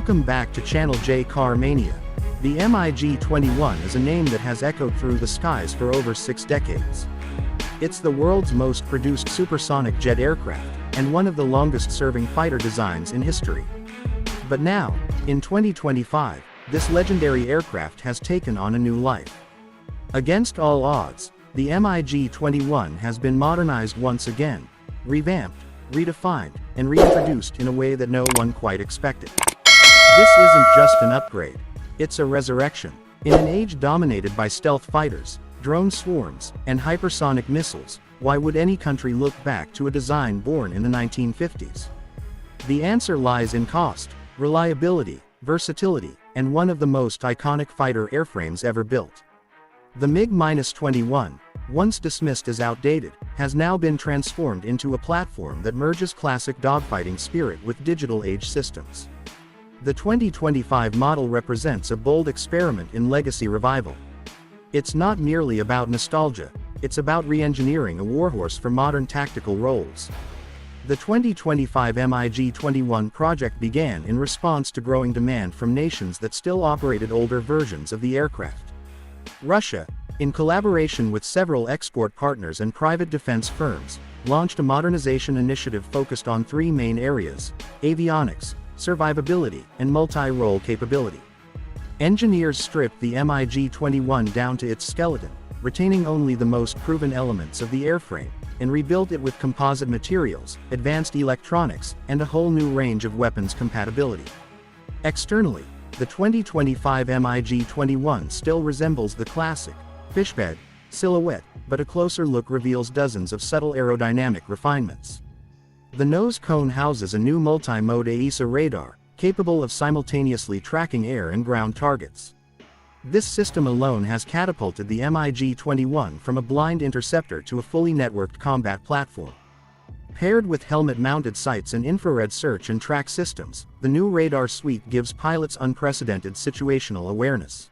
Welcome back to Channel J Car Mania. The MiG-21 is a name that has echoed through the skies for over 6 decades. It's the world's most produced supersonic jet aircraft, and one of the longest-serving fighter designs in history. But now, in 2025, this legendary aircraft has taken on a new life. Against all odds, the MiG-21 has been modernized once again, revamped, redefined, and reintroduced in a way that no one quite expected. This isn't just an upgrade. It's a resurrection. In an age dominated by stealth fighters, drone swarms, and hypersonic missiles, why would any country look back to a design born in the 1950s? The answer lies in cost, reliability, versatility, and one of the most iconic fighter airframes ever built. The MiG-21, once dismissed as outdated, has now been transformed into a platform that merges classic dogfighting spirit with digital age systems. The 2025 model represents a bold experiment in legacy revival. It's not merely about nostalgia, it's about re-engineering a warhorse for modern tactical roles. The 2025 MiG-21 project began in response to growing demand from nations that still operated older versions of the aircraft. Russia, in collaboration with several export partners and private defense firms, launched a modernization initiative focused on 3 main areas: avionics, survivability, and multi-role capability. Engineers stripped the MiG-21 down to its skeleton, retaining only the most proven elements of the airframe, and rebuilt it with composite materials, advanced electronics, and a whole new range of weapons compatibility. Externally, the 2025 MiG-21 still resembles the classic fishbed silhouette, but a closer look reveals dozens of subtle aerodynamic refinements. The nose cone houses a new multi-mode AESA radar, capable of simultaneously tracking air and ground targets. This system alone has catapulted the MiG-21 from a blind interceptor to a fully networked combat platform. Paired with helmet-mounted sights and infrared search and track systems, the new radar suite gives pilots unprecedented situational awareness.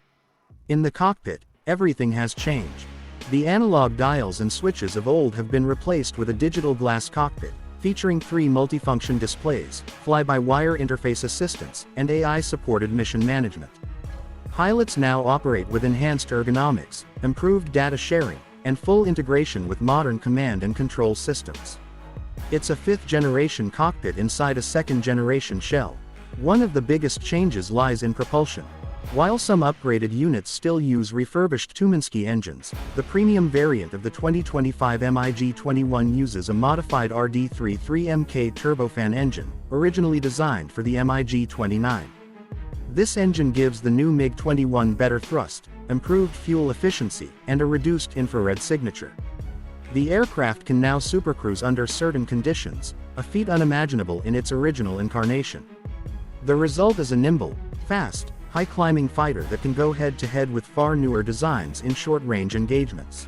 In the cockpit, everything has changed. The analog dials and switches of old have been replaced with a digital glass cockpit, featuring 3 multifunction displays, fly-by-wire interface assistance, and AI-supported mission management. Pilots now operate with enhanced ergonomics, improved data sharing, and full integration with modern command and control systems. It's a 5th-generation cockpit inside a 2nd-generation shell. One of the biggest changes lies in propulsion. While some upgraded units still use refurbished Tumansky engines, the premium variant of the 2025 MiG-21 uses a modified RD-33MK turbofan engine, originally designed for the MiG-29. This engine gives the new MiG-21 better thrust, improved fuel efficiency, and a reduced infrared signature. The aircraft can now supercruise under certain conditions, a feat unimaginable in its original incarnation. The result is a nimble, fast, high-climbing fighter that can go head-to-head with far newer designs in short-range engagements.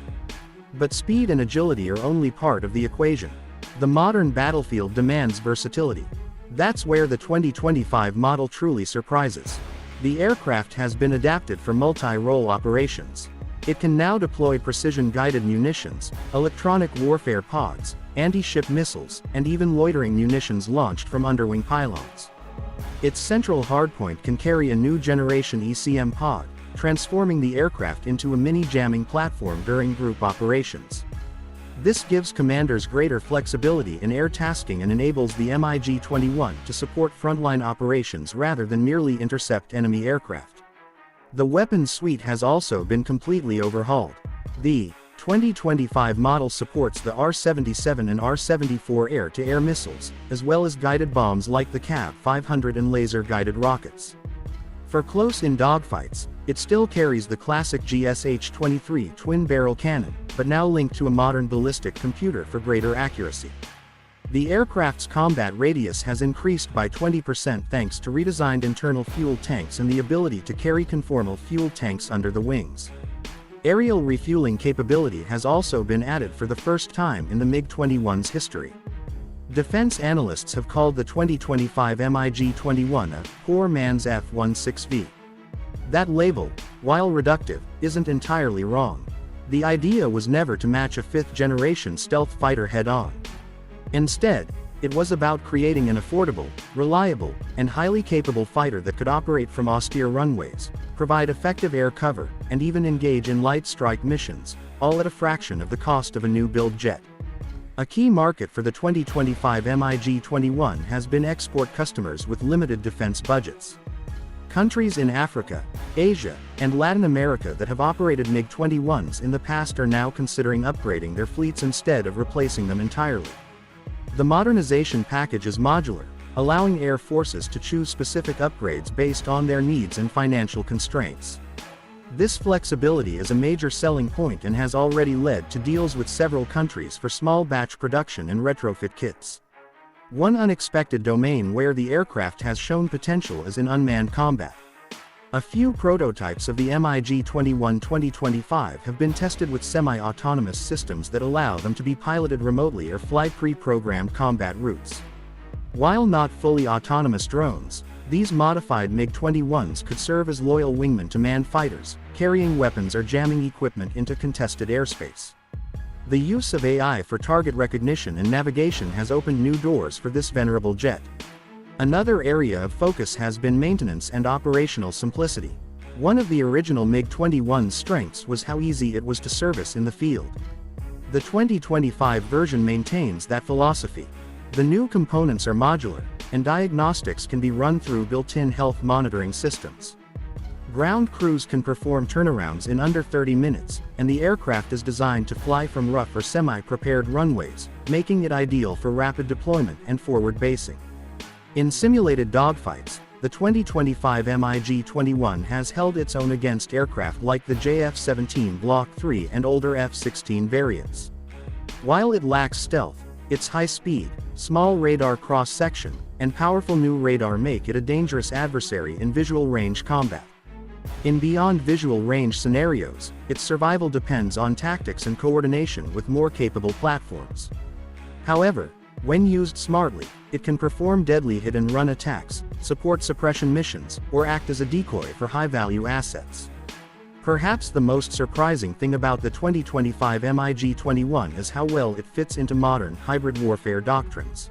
But speed and agility are only part of the equation. The modern battlefield demands versatility. That's where the 2025 model truly surprises. The aircraft has been adapted for multi-role operations. It can now deploy precision-guided munitions, electronic warfare pods, anti-ship missiles, and even loitering munitions launched from underwing pylons. Its central hardpoint can carry a new generation ECM pod, transforming the aircraft into a mini-jamming platform during group operations. This gives commanders greater flexibility in air tasking and enables the MiG-21 to support frontline operations rather than merely intercept enemy aircraft. The weapons suite has also been completely overhauled. The 2025 model supports the R-77 and R-74 air-to-air missiles, as well as guided bombs like the CAV-500 and laser-guided rockets. For close-in dogfights, it still carries the classic GSH-23 twin-barrel cannon, but now linked to a modern ballistic computer for greater accuracy. The aircraft's combat radius has increased by 20% thanks to redesigned internal fuel tanks and the ability to carry conformal fuel tanks under the wings. Aerial refueling capability has also been added for the first time in the MiG-21's history. Defense analysts have called the 2025 MiG-21 a poor man's F-16V. That label, while reductive, isn't entirely wrong. The idea was never to match a 5th-generation stealth fighter head-on. Instead, It was about creating an affordable, reliable, and highly capable fighter that could operate from austere runways, provide effective air cover, and even engage in light strike missions, all at a fraction of the cost of a new-build jet. A key market for the 2025 MiG-21 has been export customers with limited defense budgets. Countries in Africa, Asia, and Latin America that have operated MiG-21s in the past are now considering upgrading their fleets instead of replacing them entirely. The modernization package is modular, allowing air forces to choose specific upgrades based on their needs and financial constraints. This flexibility is a major selling point and has already led to deals with several countries for small batch production and retrofit kits. One unexpected domain where the aircraft has shown potential is in unmanned combat. A few prototypes of the MiG-21 2025 have been tested with semi-autonomous systems that allow them to be piloted remotely or fly pre-programmed combat routes. While not fully autonomous drones, these modified MiG-21s could serve as loyal wingmen to manned fighters, carrying weapons or jamming equipment into contested airspace. The use of AI for target recognition and navigation has opened new doors for this venerable jet. Another area of focus has been maintenance and operational simplicity. One of the original MiG-21's strengths was how easy it was to service in the field. The 2025 version maintains that philosophy. The new components are modular, and diagnostics can be run through built-in health monitoring systems. Ground crews can perform turnarounds in under 30 minutes, and the aircraft is designed to fly from rough or semi-prepared runways, making it ideal for rapid deployment and forward basing. In simulated dogfights, the 2025 MiG-21 has held its own against aircraft like the JF-17 Block III and older F-16 variants. While it lacks stealth, its high speed, small radar cross-section, and powerful new radar make it a dangerous adversary in visual range combat. In beyond visual range scenarios, its survival depends on tactics and coordination with more capable platforms. However, when used smartly, it can perform deadly hit-and-run attacks, support suppression missions, or act as a decoy for high-value assets. Perhaps the most surprising thing about the 2025 MiG-21 is how well it fits into modern hybrid warfare doctrines.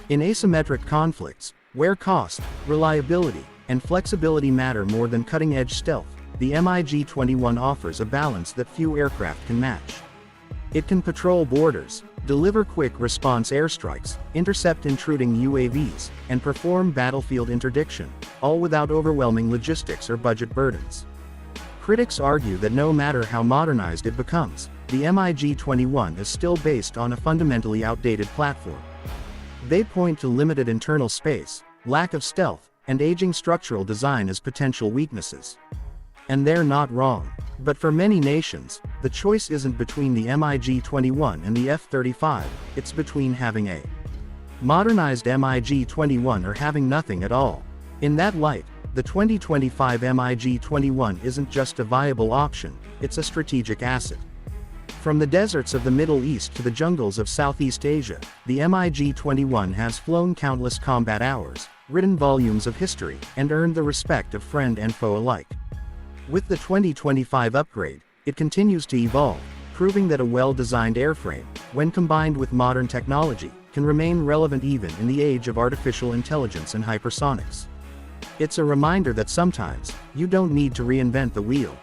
In asymmetric conflicts, where cost, reliability, and flexibility matter more than cutting-edge stealth, the MiG-21 offers a balance that few aircraft can match. It can patrol borders, deliver quick response airstrikes, intercept intruding UAVs, and perform battlefield interdiction, all without overwhelming logistics or budget burdens. Critics argue that no matter how modernized it becomes, the MiG-21 is still based on a fundamentally outdated platform. They point to limited internal space, lack of stealth, and aging structural design as potential weaknesses. And they're not wrong. But for many nations, the choice isn't between the MiG-21 and the F-35, it's between having a modernized MiG-21 or having nothing at all. In that light, the 2025 MiG-21 isn't just a viable option, it's a strategic asset. From the deserts of the Middle East to the jungles of Southeast Asia, the MiG-21 has flown countless combat hours, written volumes of history, and earned the respect of friend and foe alike. With the 2025 upgrade, it continues to evolve, proving that a well-designed airframe, when combined with modern technology, can remain relevant even in the age of artificial intelligence and hypersonics. It's a reminder that sometimes, you don't need to reinvent the wheel.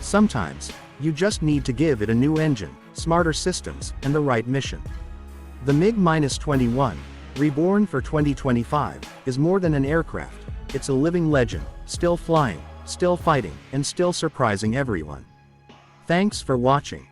Sometimes, you just need to give it a new engine, smarter systems, and the right mission. The MiG-21, reborn for 2025, is more than an aircraft, it's a living legend, still flying, still fighting, and still surprising everyone. Thanks for watching.